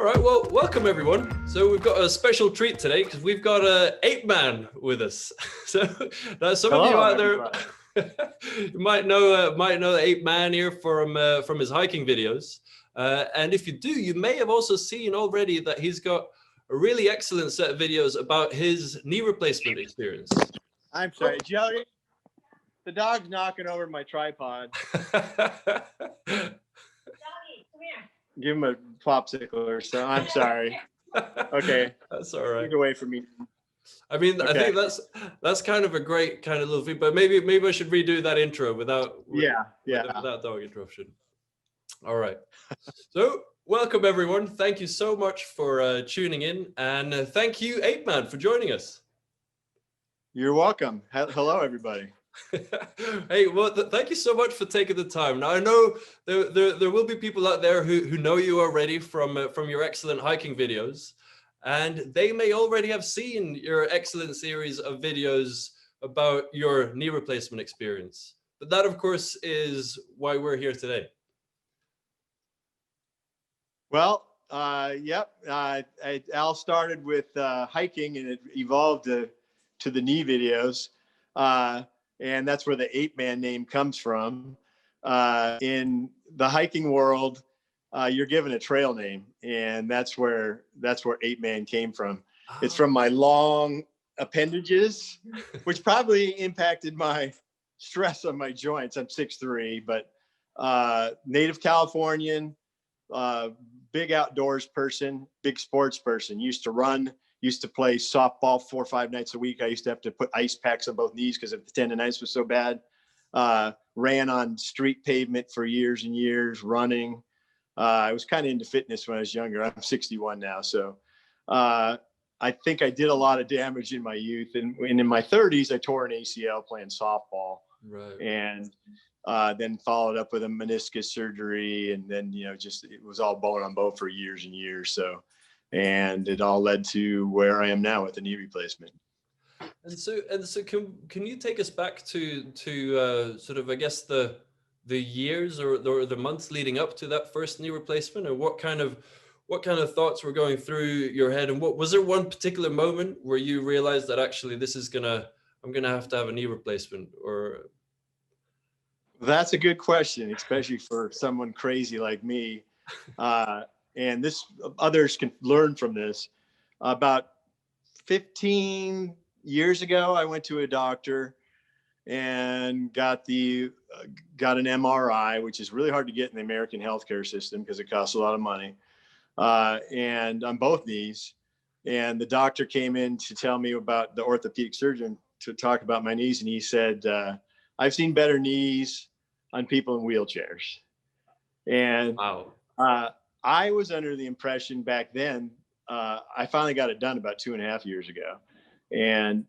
All right, well, welcome everyone. So we've got a special treat today because we've got Ape Man with us. So some of you out there you might know Ape Man here from his hiking videos. And if you do, you may have also seen already that he's got a really excellent set of videos about his knee replacement experience. I'm sorry, Jody. The dog's knocking over my tripod. Give him a popsicle or so. I'm sorry. Okay. That's all right. Get away from me. I mean, Okay. I think that's kind of a great kind of little thing, but maybe I should redo that intro without dog interruption. All right. So welcome everyone. Thank you so much for tuning in, and thank you, Ape Man, for joining us. You're welcome. Hello, everybody. Hey, well, thank you so much for taking the time. Now, I know there will be people out there who know you already from your excellent hiking videos, and they may already have seen your excellent series of videos about your knee replacement experience. But that, of course, is why we're here today. Well, yep. Al started with hiking, and it evolved to the knee videos. And that's where the Ape Man name comes from. In the hiking world, you're given a trail name, and that's where Ape Man came from. Oh. It's from my long appendages, which probably impacted my stress on my joints. I'm 6'3", but native Californian, big outdoors person, big sports person. Used to run. Used to play softball 4 or 5 nights a week. I used to have to put ice packs on both knees because the tendonitis was so bad. Ran on street pavement for years and years, running. I was kind of into fitness when I was younger. I'm 61 now. So I think I did a lot of damage in my youth. And in my 30s, I tore an ACL playing softball. Right. And then followed up with a meniscus surgery. And then, just it was all bone on bone for years and years. So. And it all led to where I am now with the knee replacement. And so can you take us back to sort of, I guess, the years or the months leading up to that first knee replacement, and what kind of thoughts were going through your head, and what was there one particular moment where you realized that actually I'm gonna have to have a knee replacement? Or that's a good question, especially for someone crazy like me. And others can learn from this. About 15 years ago, I went to a doctor and got an MRI, which is really hard to get in the American healthcare system because it costs a lot of money, and on both knees. And the doctor came in to tell me about the orthopedic surgeon to talk about my knees. And he said, I've seen better knees on people in wheelchairs. And wow. I was under the impression back then, I finally got it done about 2.5 years ago. And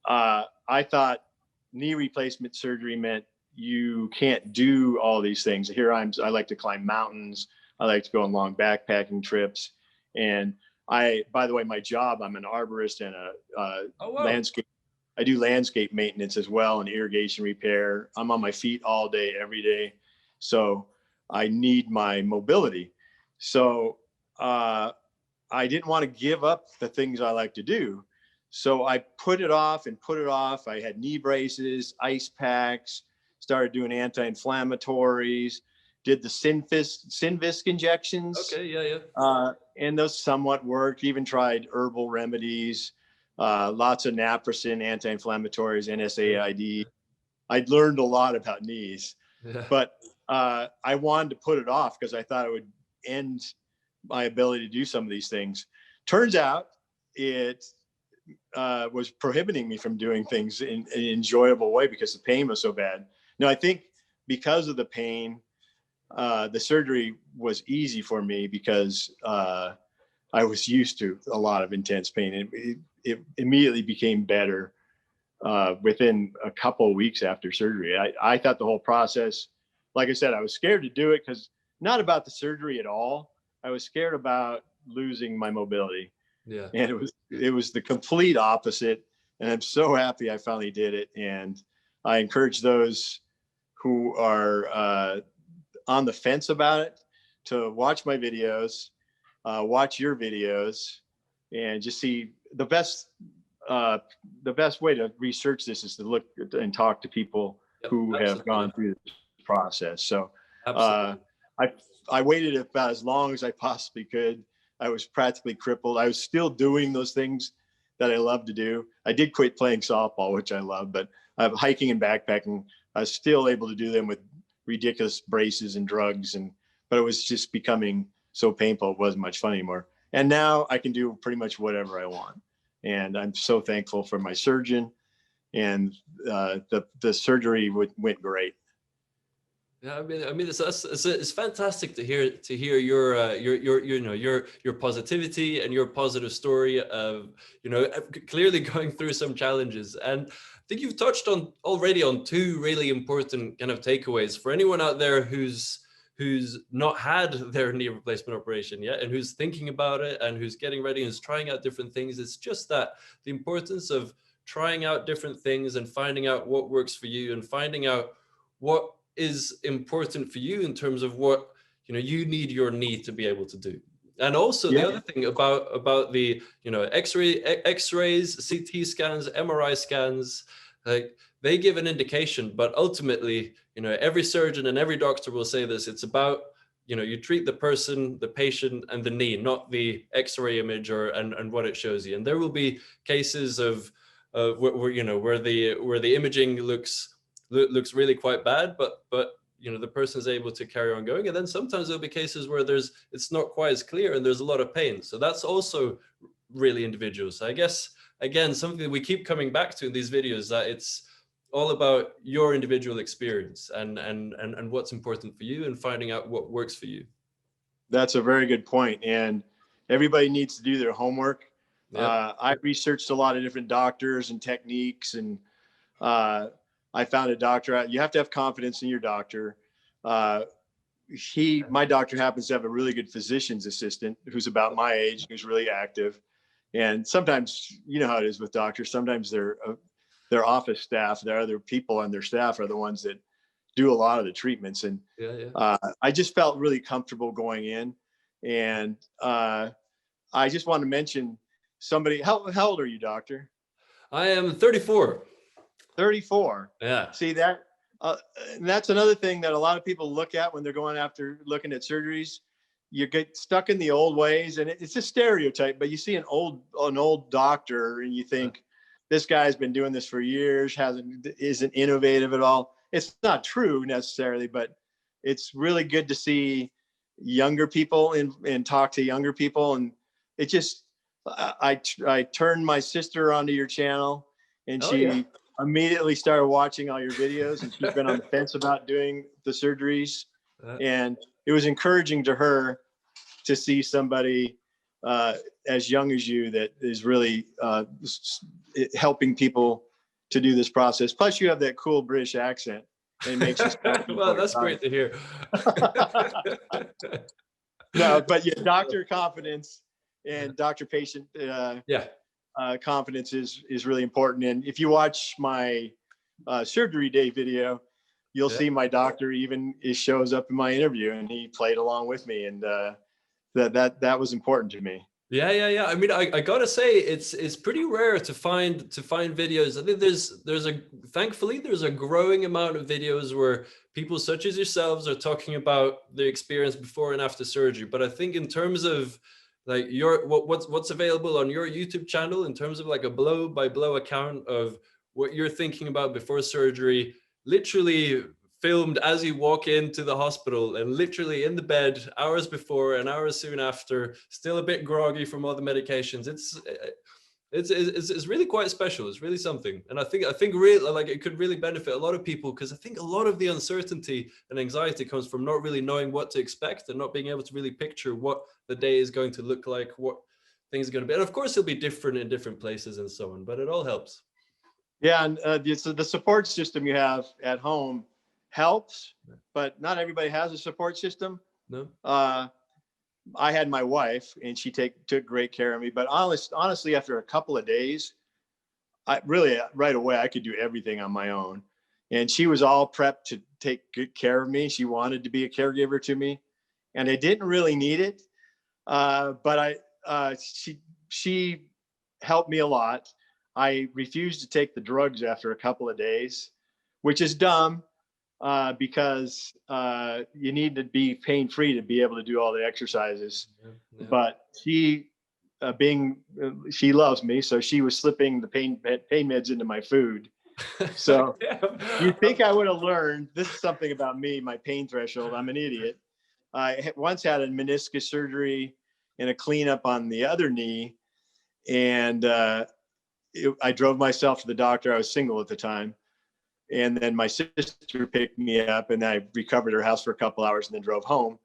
I thought knee replacement surgery meant you can't do all these things. I like to climb mountains. I like to go on long backpacking trips. And by the way, my job, I'm an arborist and landscape. I do landscape maintenance as well and irrigation repair. I'm on my feet all day, every day. So I need my mobility. So I didn't want to give up the things I like to do. So I put it off. I had knee braces, ice packs, started doing anti-inflammatories, did the Synvisc injections. Okay, yeah. And those somewhat worked. Even tried herbal remedies, lots of naproxen, anti-inflammatories, NSAID. I'd learned a lot about knees, but I wanted to put it off because I thought it would end my ability to do some of these things. Turns out it was prohibiting me from doing things in an enjoyable way because the pain was so bad. Now, I think because of the pain, the surgery was easy for me because I was used to a lot of intense pain. It immediately became better within a couple of weeks after surgery. I thought the whole process, like I said, I was scared to do it because not about the surgery at all. I was scared about losing my mobility. Yeah. And it was the complete opposite. And I'm so happy I finally did it. And I encourage those who are on the fence about it to watch my videos. watch your videos and just see the best way to research this is to look and talk to people who have gone through this process. So I waited about as long as I possibly could. I was practically crippled. I was still doing those things that I love to do. I did quit playing softball, which I love, but hiking and backpacking, I was still able to do them with ridiculous braces and drugs. But it was just becoming so painful. It wasn't much fun anymore. And now I can do pretty much whatever I want. And I'm so thankful for my surgeon, and the surgery went great. Yeah, I mean, it's fantastic to hear your positivity and your positive story of, clearly going through some challenges. And I think you've touched on already on two really important kind of takeaways for anyone out there who's not had their knee replacement operation yet, and who's thinking about it, and who's getting ready and is trying out different things. It's just that the importance of trying out different things and finding out what works for you, and finding out what is important for you in terms of what you need your knee to be able to do. And also the other thing about the x-rays, CT scans, MRI scans, like they give an indication, but ultimately every surgeon and every doctor will say this: it's about you treat the person, the patient, and the knee, not the x-ray image and what it shows you. And there will be cases of where the imaging looks really quite bad, but the person is able to carry on going. And then sometimes there'll be cases where it's not quite as clear and there's a lot of pain. So that's also really individual. So I guess, again, something that we keep coming back to in these videos, that it's all about your individual experience and what's important for you, and finding out what works for you. That's a very good point. And everybody needs to do their homework. I researched a lot of different doctors and techniques, and I found a doctor out. You have to have confidence in your doctor. My doctor happens to have a really good physician's assistant who's about my age, who's really active. And sometimes, you know how it is with doctors. Sometimes their office staff, their other people on their staff are the ones that do a lot of the treatments. And I just felt really comfortable going in. And I just want to mention somebody. How old are you, doctor? I am 34. 34. Yeah. See that? And that's another thing that a lot of people look at when they're going after looking at surgeries. You get stuck in the old ways, and it's a stereotype, but you see an old doctor and you think, this guy's been doing this for years, isn't innovative at all. It's not true necessarily, but it's really good to see younger people and talk to younger people. And it just, I turned my sister onto your channel, and she immediately started watching all your videos, and she's been on the fence about doing the surgeries. And it was encouraging to her to see somebody as young as you that is really helping people to do this process. Plus you have that cool British accent. It makes you well, that's great to hear. No, but yeah, doctor confidence and doctor patient confidence is really important. And if you watch my surgery day video, you'll see my doctor even shows up in my interview, and he played along with me, and that was important to me. Yeah. I mean, I gotta say, it's pretty rare to find videos. I think thankfully there's a growing amount of videos where people such as yourselves are talking about the experience before and after surgery. But I think in terms of like what's available on your YouTube channel, in terms of like a blow by blow account of what you're thinking about before surgery, literally filmed as you walk into the hospital and literally in the bed hours before and hours soon after, still a bit groggy from all the medications. It's really quite special. It's really something. And I think really like it could really benefit a lot of people, because I think a lot of the uncertainty and anxiety comes from not really knowing what to expect and not being able to really picture what the day is going to look like, what things are going to be. And of course it'll be different in different places and so on, but it all helps. Yeah. And the support system you have at home helps, but not everybody has a support system. No. I had my wife, and she took great care of me. But honestly, after a couple of days, I really right away I could do everything on my own, and she was all prepped to take good care of me. She wanted to be a caregiver to me, and I didn't really need it. But she helped me a lot. I refused to take the drugs after a couple of days, which is dumb, because you need to be pain-free to be able to do all the exercises. Yeah. But she, she loves me, so she was slipping the pain meds into my food. So you think I would have learned. This is something about me, my pain threshold. I'm an idiot. I once had a meniscus surgery and a cleanup on the other knee, and I drove myself to the doctor. I was single at the time. And then my sister picked me up, and I recovered at her house for a couple hours and then drove home.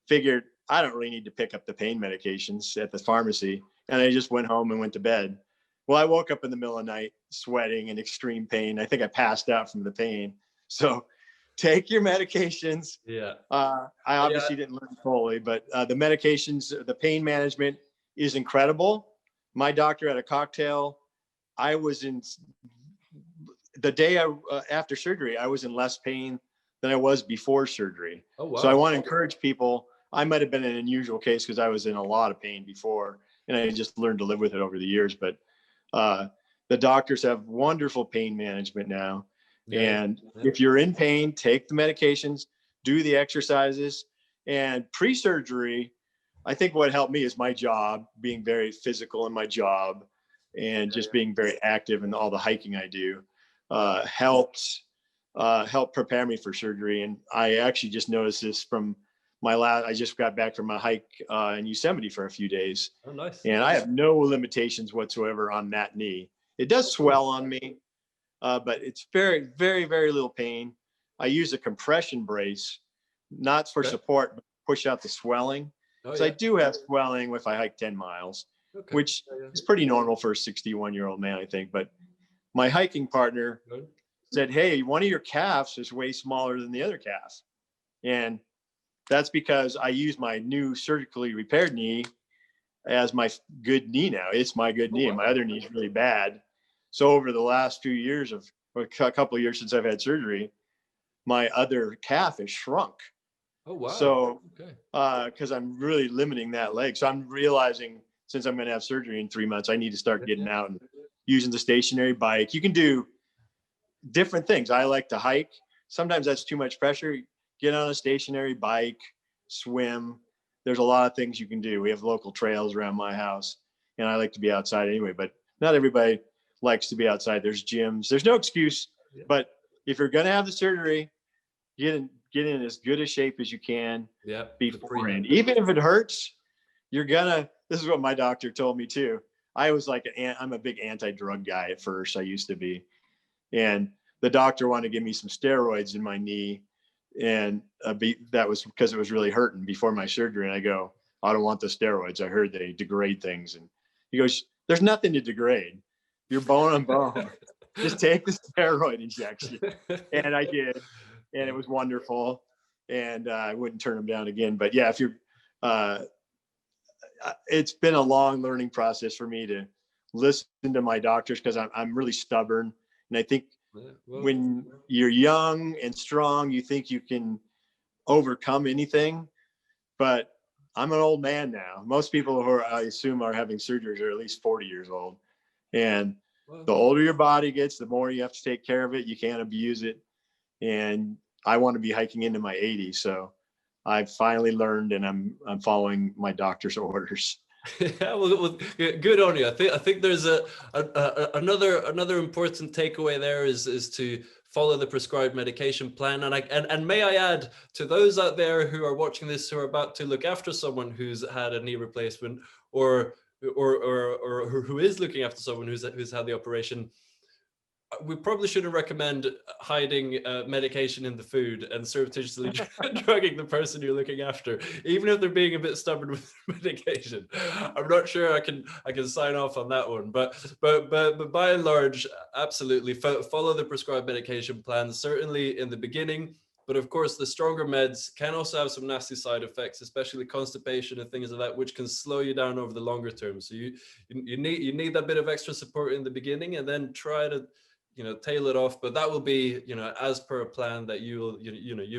Figured I don't really need to pick up the pain medications at the pharmacy. And I just went home and went to bed. Well, I woke up in the middle of the night sweating and extreme pain. I think I passed out from the pain. So take your medications. Yeah. I obviously didn't learn fully, but the medications, the pain management is incredible. My doctor had a cocktail. I was in the day after surgery, I was in less pain than I was before surgery. Oh, wow. So I want to encourage people. I might have been an unusual case because I was in a lot of pain before, and I just learned to live with it over the years. But the doctors have wonderful pain management now. Yeah. And if you're in pain, take the medications, do the exercises. And pre-surgery, I think what helped me is my job, being very physical in my job and just being very active in all the hiking I do. Helped prepare me for surgery. And I actually just noticed this from I just got back from a hike in Yosemite for a few days. Oh, nice. And I have no limitations whatsoever on that knee. It does swell on me, but it's very, very, very little pain. I use a compression brace, not for support, but push out the swelling. So I do have swelling if I hike 10 miles, which is pretty normal for a 61-year-old man, I think. But my hiking partner said, hey, one of your calves is way smaller than the other calf. And that's because I use my new surgically repaired knee as my good knee now. It's my good knee, and my other knee is really bad. So over the last few years or a couple of years since I've had surgery, my other calf has shrunk. Oh, wow. So, because I'm really limiting that leg. So I'm realizing since I'm going to have surgery in 3 months, I need to start getting out and using the stationary bike. You can do different things. I like to hike. Sometimes that's too much pressure. Get on a stationary bike, swim. There's a lot of things you can do. We have local trails around my house, and I like to be outside anyway, but not everybody likes to be outside. There's gyms. There's no excuse, but if you're going to have the surgery, get in as good a shape as you can beforehand. Even if it hurts, this is what my doctor told me too. I'm a big anti-drug guy at first. I used to be. And the doctor wanted to give me some steroids in my knee. And that was because it was really hurting before my surgery. And I go, I don't want the steroids. I heard they degrade things. And he goes, there's nothing to degrade. You're bone on bone. Just take the steroid injection. And I did. And it was wonderful. And I wouldn't turn them down again. But yeah, if you're, it's been a long learning process for me to listen to my doctors because I'm really stubborn. And I think when you're young and strong, you think you can overcome anything. But I'm an old man now. Most people who I assume are having surgeries are at least 40 years old. And the older your body gets, the more you have to take care of it. You can't abuse it. And I want to be hiking into my 80s. So I've finally learned, and I'm following my doctor's orders. Yeah, well, good on you. I think there's another important takeaway there is to follow the prescribed medication plan. And may I add, to those out there who are watching this, who are about to look after someone who's had a knee replacement, or who is looking after someone who's had the operation, we probably shouldn't recommend hiding medication in the food and surreptitiously drugging the person you're looking after, even if they're being a bit stubborn with medication. I'm not sure I can sign off on that one, but by and large, absolutely follow the prescribed medication plan, certainly in the beginning. But of course, the stronger meds can also have some nasty side effects, especially constipation and things like that, which can slow you down over the longer term. So you need that bit of extra support in the beginning, and then try to tail it off. But that will be, as per a plan that you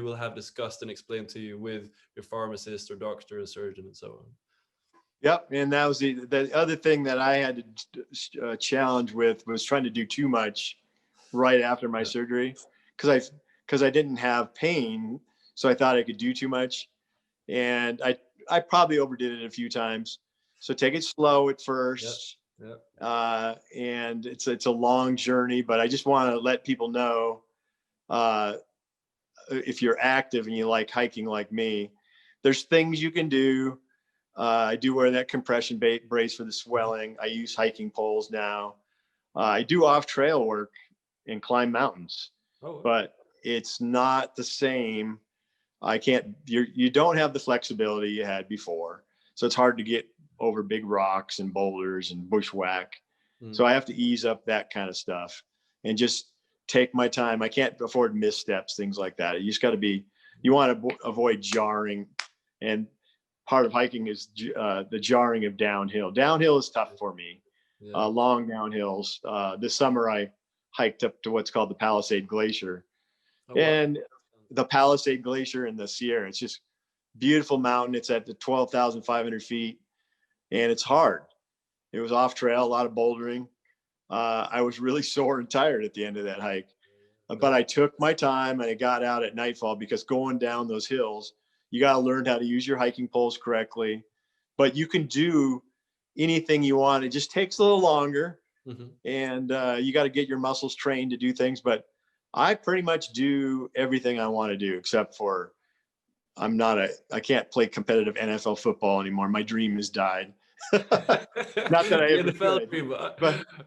will have discussed and explained to you with your pharmacist or doctor or surgeon and so on. Yep. And that was the other thing that I had to challenge with, was trying to do too much right after my surgery, because I didn't have pain. So I thought I could do too much. And I probably overdid it a few times. So take it slow at Yeah. first. Yeah. And it's a long journey, but I just want to let people know, uh, if you're active and you like hiking like me, there's things you can do. I do wear that compression brace for the swelling. I use hiking poles now. I do off trail work and climb mountains, Oh, but it's not the same. I can't, you don't have the flexibility you had before. So it's hard to get over big rocks and boulders and bushwhack. So I have to ease up that kind of stuff and just take my time. I can't afford missteps, things like that. You just got to be, you want to avoid jarring. And part of hiking is the jarring of downhill. Downhill is tough for me. yeah. Long downhills. This summer I hiked up to what's called the Palisade Glacier, Oh, wow. and the Palisade Glacier in the Sierra. It's just beautiful mountain. It's at the 12,500 feet, and it's hard. It was off trail, a lot of bouldering. I was really sore and tired at the end of that hike, but I took my time and I got out at nightfall, because going down those hills, you got to learn how to use your hiking poles correctly. But you can do anything you want. It just takes a little longer, and you got to get your muscles trained to do things. But I pretty much do everything I want to do, except for I can't play competitive NFL football anymore. My dream has died. Not that I The ever NFL could, dream.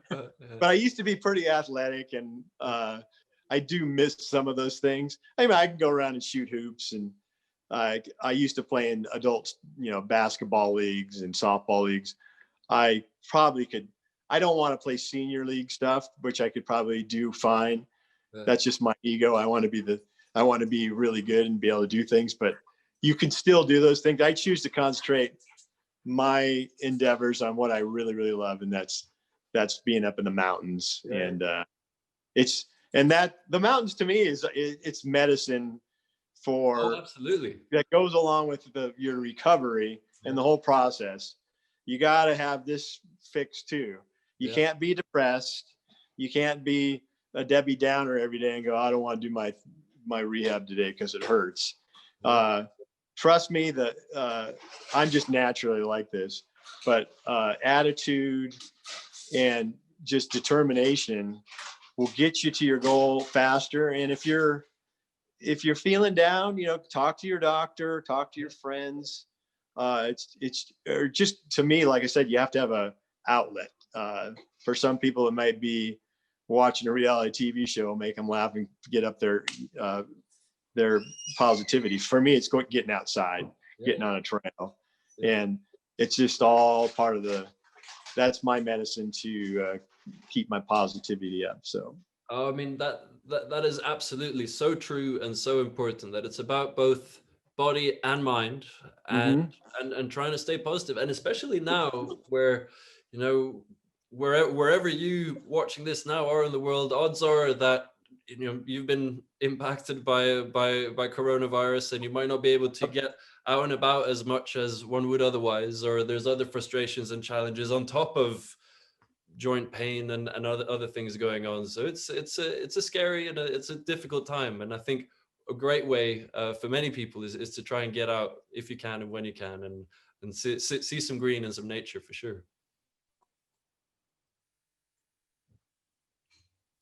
but I used to be pretty athletic, and I do miss some of those things. I mean, I can go around and shoot hoops, and I used to play in adult, basketball leagues and softball leagues. I probably could. I don't want to play senior league stuff, which I could probably do fine. That's just my ego. I want to be really good and be able to do things, but you can still do those things. I choose to concentrate my endeavors on what I really, really love. And that's being up in the mountains. And it's, and that the mountains to me it's medicine Oh, for, absolutely. that goes along with your recovery and the whole process. You got to have this fixed too. You can't be depressed. You can't be a Debbie Downer every day and go, I don't want to do my rehab today because it hurts. Trust me that I'm just naturally like this, but attitude and just determination will get you to your goal faster. And if you're feeling down, talk to your doctor, talk to your friends. It's or just, to me, like I said, you have to have a outlet. For some people, it might be watching a reality TV show, make them laugh and get up their positivity. For me, it's getting outside, getting on a trail, and it's just all part of that's my medicine to keep my positivity up. So. I mean, that is absolutely so true and so important, that it's about both body and mind, and trying to stay positive. And especially now, where, wherever you watching this now are in the world, odds are that you've been impacted by coronavirus, and you might not be able to get out and about as much as one would otherwise, or there's other frustrations and challenges on top of joint pain and other things going on. So it's a scary and it's a difficult time. And I think a great way for many people is to try and get out if you can and when you can, and see some green and some nature for sure.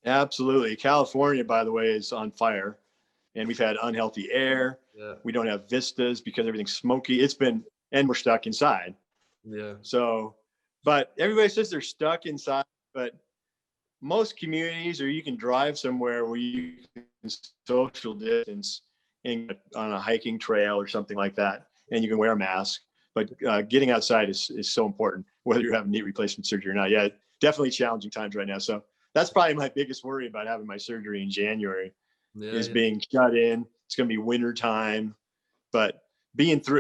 Absolutely. California, by the way, is on fire, and we've had unhealthy air. We don't have vistas because everything's smoky. And we're stuck inside. So, but everybody says they're stuck inside, but most communities, or you can drive somewhere where you can social distance on a hiking trail or something like that, and you can wear a mask. But getting outside is so important, whether you're having knee replacement surgery or not. Yeah, definitely challenging times right now. So that's probably my biggest worry about having my surgery in January, is being shut in. It's going to be winter time, but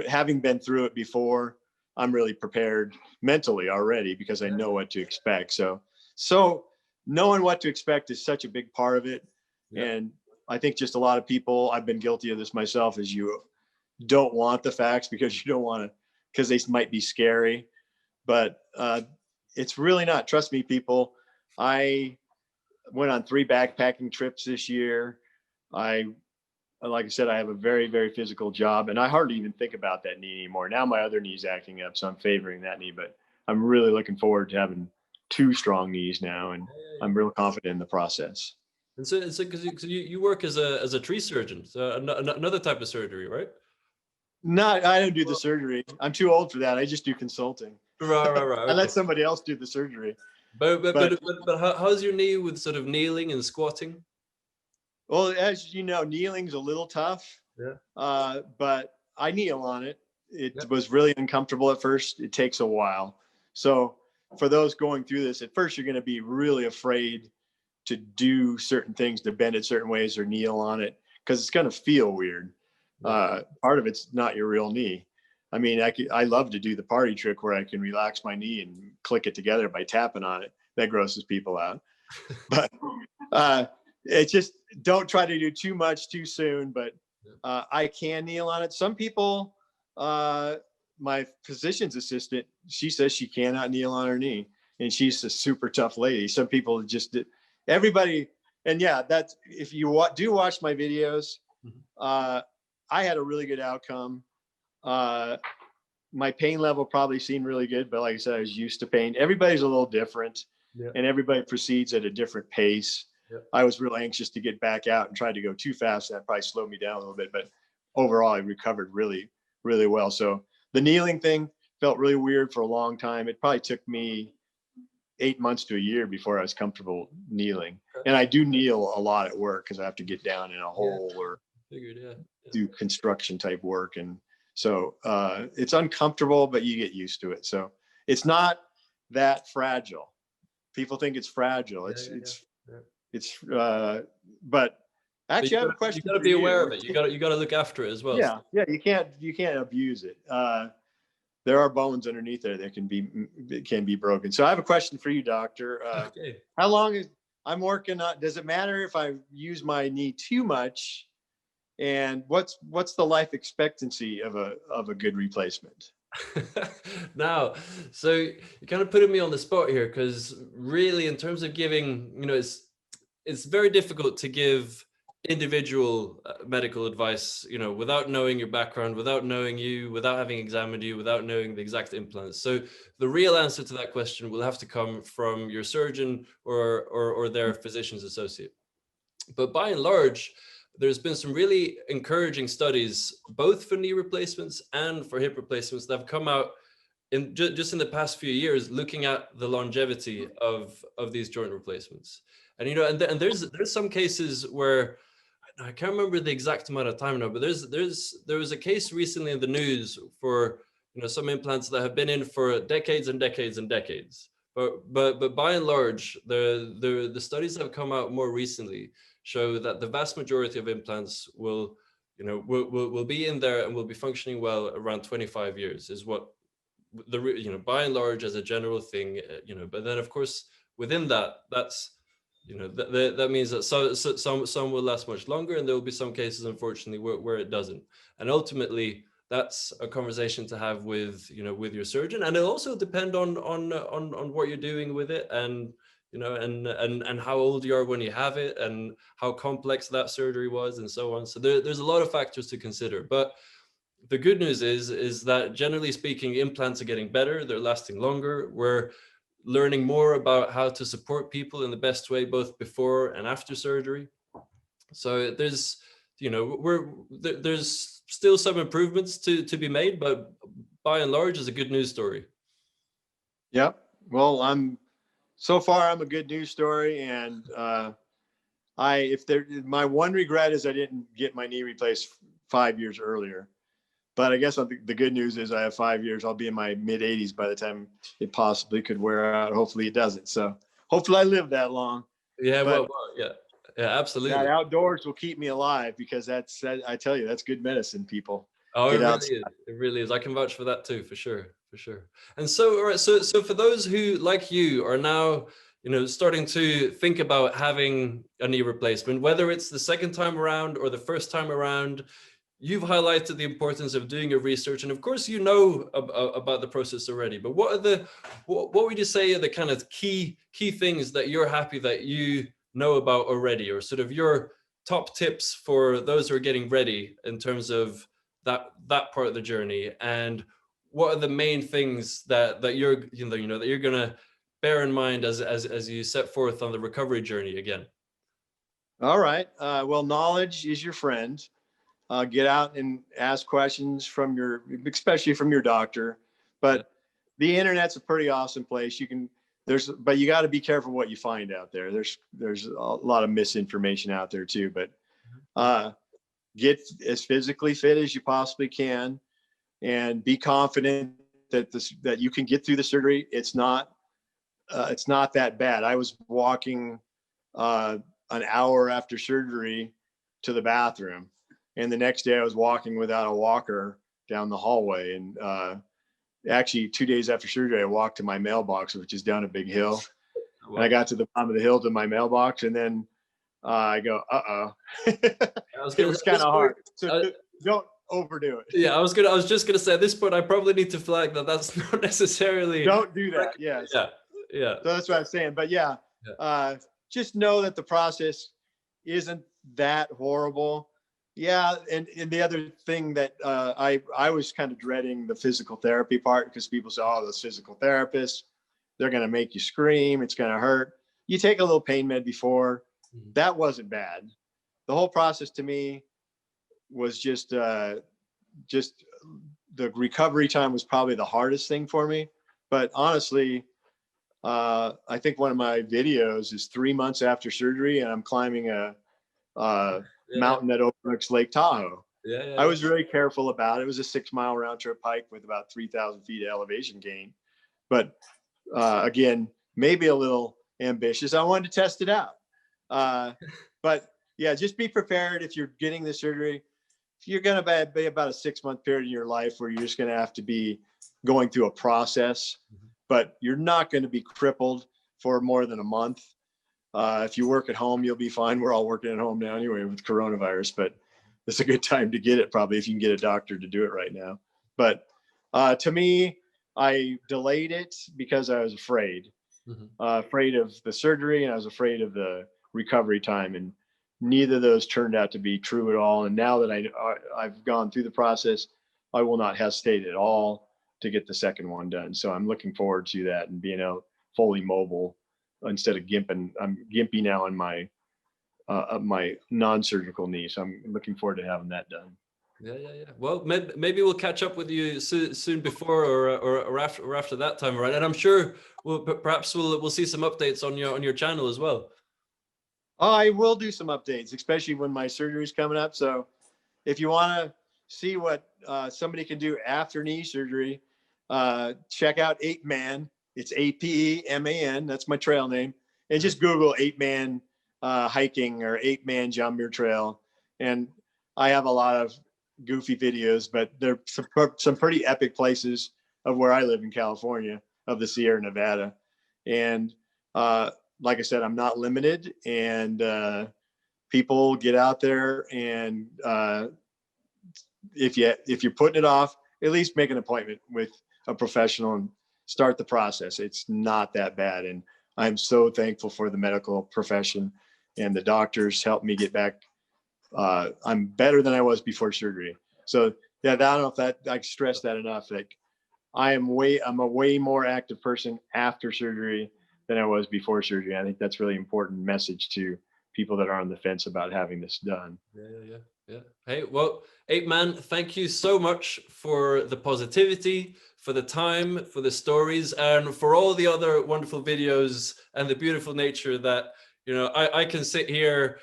having been through it before, I'm really prepared mentally already, because I know what to expect. So knowing what to expect is such a big part of it. And I think just a lot of people, I've been guilty of this myself, is you don't want the facts because you don't want to, because they might be scary. but it's really not. Trust me, people. I went on 3 backpacking trips this year. Like I said, I have a very, very physical job, and I hardly even think about that knee anymore. Now my other knee's acting up, so I'm favoring that knee, but I'm really looking forward to having 2 strong knees now, and I'm real confident in the process. And so because you work as a tree surgeon, so another type of surgery, right? I don't do the surgery. I'm too old for that. I just do consulting. Right. I Okay. let somebody else do the surgery. But how's your knee with sort of kneeling and squatting? Well, as you know, kneeling's a little tough. Yeah. But I kneel on it. It was really uncomfortable at first. It takes a while. So for those going through this, at first you're going to be really afraid to do certain things, to bend it certain ways or kneel on it, because it's going to feel weird. Part of it's not your real knee. I mean, I love to do the party trick where I can relax my knee and click it together by tapping on it. That grosses people out. But it's just, don't try to do too much too soon. But I can kneel on it. Some people, my physician's assistant, she says she cannot kneel on her knee, and she's a super tough lady. Some people just everybody. And yeah, that's, if you do watch my videos, I had a really good outcome. My pain level probably seemed really good, but like I said, I was used to pain. Everybody's a little different, and everybody proceeds at a different pace. I was real anxious to get back out and tried to go too fast. That probably slowed me down a little bit, but overall I recovered really, really well. So the kneeling thing felt really weird for a long time. It probably took me 8 months to a year before I was comfortable kneeling. And I do kneel a lot at work because I have to get down in a hole or do construction type work. And so it's uncomfortable, but you get used to it. So it's not that fragile. People think it's fragile. But actually, I have a question. You got to be aware of it. You got to look after it as well. Yeah, you can't abuse it. There are bones underneath there that can be broken. So I have a question for you, doctor. How long is I'm working on? Does it matter if I use my knee too much? And what's the life expectancy of a good replacement? Now, so you're kind of putting me on the spot here, because really, in terms of giving, it's very difficult to give individual medical advice, without knowing your background, without knowing you, without having examined you, without knowing the exact implants. So the real answer to that question will have to come from your surgeon or their physician's associate. But by and large, there's been some really encouraging studies, both for knee replacements and for hip replacements, that have come out in just in the past few years, looking at the longevity of these joint replacements. And and there's some cases where I can't remember the exact amount of time now, but there was a case recently in the news for some implants that have been in for decades and decades and decades. But by and large, the studies that have come out more recently show that the vast majority of implants will be in there and will be functioning well around 25 years is what by and large, as a general thing, but then of course within that's that means that some will last much longer, and there will be some cases, unfortunately, where it doesn't. And ultimately, that's a conversation to have with with your surgeon, and it'll also depend on what you're doing with it, and and how old you are when you have it, and how complex that surgery was, and so on. So there's a lot of factors to consider. But the good news is that generally speaking, implants are getting better. They're lasting longer. We're learning more about how to support people in the best way, both before and after surgery. So there's there's still some improvements to be made, but by and large, it's a good news story. Yep. Well, so far I'm a good news story, and my one regret is I didn't get my knee replaced 5 years earlier. But I guess the good news is I have 5 years. I'll be in my mid 80s by the time it possibly could wear out. Hopefully it doesn't. So hopefully I live that long. Yeah, well, yeah, absolutely. That outdoors will keep me alive, because I tell you, that's good medicine, people. Oh, it really is. It really is. I can vouch for that too, for sure. And so, all right, so for those who, like you, are now starting to think about having a knee replacement, whether it's the second time around or the first time around, you've highlighted the importance of doing your research, and of course, you know about the process already. But what would you say are the kind of key things that you're happy that you know about already, or sort of your top tips for those who are getting ready in terms of that part of the journey? And what are the main things that you're that you're gonna bear in mind as you set forth on the recovery journey again? All right. Well, knowledge is your friend. Get out and ask questions from especially from your doctor. But the internet's a pretty awesome place. But you got to be careful what you find out there. There's a lot of misinformation out there too. But get as physically fit as you possibly can, and be confident that you can get through the surgery. It's not that bad. I was walking an hour after surgery to the bathroom, and the next day I was walking without a walker down the hallway. And actually 2 days after surgery, I walked to my mailbox, which is down a big hill. Wow. And I got to the bottom of the hill to my mailbox, and then I go, it was kind of hard. So don't overdo it. Yeah, I was just gonna say, at this point, I probably need to flag that that's not necessarily. Don't do that. Yes. Yeah. So that's what I'm saying. But just know that the process isn't that horrible. Yeah, and the other thing that I was kind of dreading the physical therapy part, because people say, oh, those physical therapists, they're going to make you scream. It's going to hurt. You take a little pain med before. Mm-hmm. That wasn't bad. The whole process to me was just the recovery time was probably the hardest thing for me. But honestly, I think one of my videos is 3 months after surgery, and I'm climbing a mountain that overlooks Lake Tahoe. I was very careful about it. It was a 6-mile round trip hike with about 3,000 feet of elevation gain. But again, maybe a little ambitious. I wanted to test it out. But yeah, just be prepared if you're getting the surgery. You're going to be about a 6-month period in your life where you're just going to have to be going through a process, but you're not going to be crippled for more than a month. If you work at home, you'll be fine. We're all working at home now anyway with coronavirus, but it's a good time to get it probably if you can get a doctor to do it right now. But to me, I delayed it because I was afraid, afraid of the surgery, and I was afraid of the recovery time. And neither of those turned out to be true at all. And now that I've gone through the process, I will not hesitate at all to get the second one done. So I'm looking forward to that and being out fully mobile instead of gimping. I'm gimpy now on my non-surgical knee. So I'm looking forward to having that done. Yeah. Well, maybe we'll catch up with you soon before or after that time, right? And I'm sure perhaps we'll see some updates on your channel as well. I will do some updates, especially when my surgery is coming up. So if you want to see what somebody can do after knee surgery, check out Ape Man. It's APEMAN. That's my trail name. And just Google Ape Man hiking or Ape Man Jumper Trail. And I have a lot of goofy videos, but they're some pretty epic places of where I live in California, of the Sierra Nevada. And like I said, I'm not limited, and people get out there, and if you're putting it off, at least make an appointment with a professional and start the process. It's not that bad. And I'm so thankful for the medical profession, and the doctors helped me get back. I'm better than I was before surgery. So yeah, I don't know if that I stress that enough. Like I'm a way more active person after surgery than I was before surgery. I think that's really important message to people that are on the fence about having this done. Yeah. Hey, well, Ape Man, thank you so much for the positivity, for the time, for the stories, and for all the other wonderful videos and the beautiful nature that, I can sit here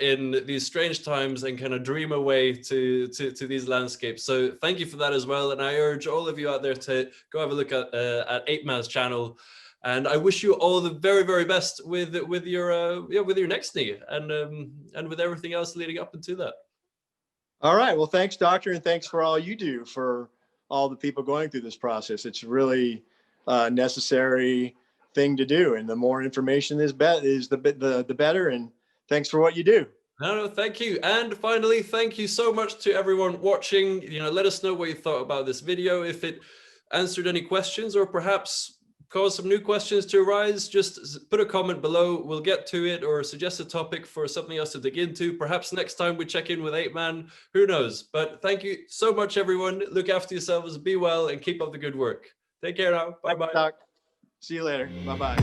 in these strange times and kind of dream away to these landscapes. So thank you for that as well. And I urge all of you out there to go have a look at Ape Man's channel. And I wish you all the very, very best with your next knee and with everything else leading up into that. All right. Well, thanks, doctor, and thanks for all you do for all the people going through this process. It's really a necessary thing to do, and the more information is the better. And thanks for what you do. No, thank you. And finally, thank you so much to everyone watching. Let us know what you thought about this video. If it answered any questions or perhaps caused some new questions to arise, just put a comment below. We'll get to it, or suggest a topic for something else to dig into. Perhaps next time we check in with Ape Man, who knows? But thank you so much, everyone. Look after yourselves, be well, and keep up the good work. Take care now. Bye-bye. See you later. Bye-bye.